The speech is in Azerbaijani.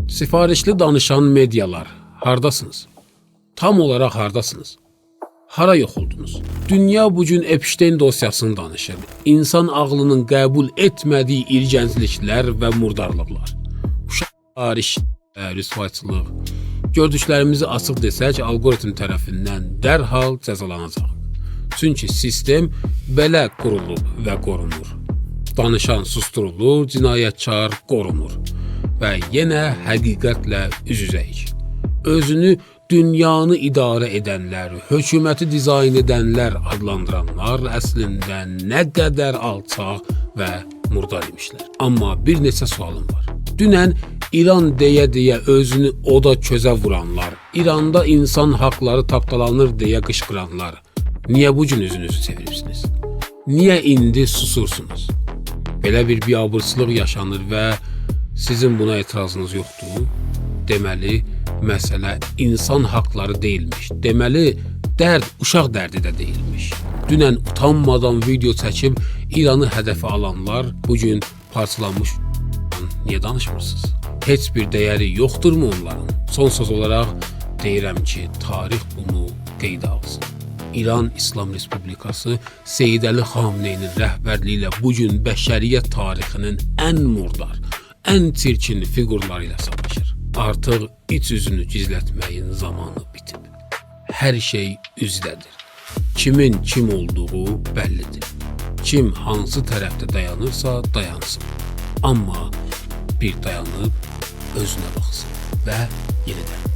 Sifarişli danışan medialar, hardasınız? Tam olarak hardasınız? Hara yox oldunuz? Dünya bugün Epstein dosyasını danışır. İnsan ağlının qəbul etmədiyi irgəncliklər və murdarlıqlar. Uşaq rüsvayçılıq. Gördüklərimizi açıq desək, algoritm tərəfindən dərhal cəzalanacaq. Çünki sistem belə qurulub və qorunur. Danışan susturulur, cinayətkar qorunur. Və yenə həqiqətlə üz-üzəyik. Özünü dünyanı idarə edənlər, hökuməti dizayn edənlər adlandıranlar əslində nə qədər alçaq və murdar imişlər. Amma bir neçə sualım var. Dünən İran deyə-deyə özünü oda közə vuranlar, İranda insan haqları tapdalanır deyə qışqıranlar, niyə bu gün üzünüzü çeviribsiniz? Niyə indi susursunuz? Belə bir biabırçılıq yaşanır və sizin buna etirazınız yoxdur? Deməli, məsələ insan haqları deyilmiş. Deməli, dərd uşaq dərdi də deyilmiş. Dünən utanmadan video çəkib İranı hədəfə alanlar bugün parçalanmış. Niyə danışmırsınız? Heç bir dəyəri yoxdurmu onların? Son söz olaraq deyirəm ki, tarix bunu qeydə alsın. İran İslam Respublikası Seyid Əli Xamneyinin rəhbərliyi ilə bugün bəşəriyyət tarixinin ən murdar, ən çirkin fiqurları ilə savaşır. Artıq iç üzünü gizlətməyin zamanı bitib. Hər şey üzdədir. Kimin kim olduğu bəllidir. Kim hansı tərəfdə dayanırsa dayansın. Amma bir dayanıb özünə baxsın və yenidən.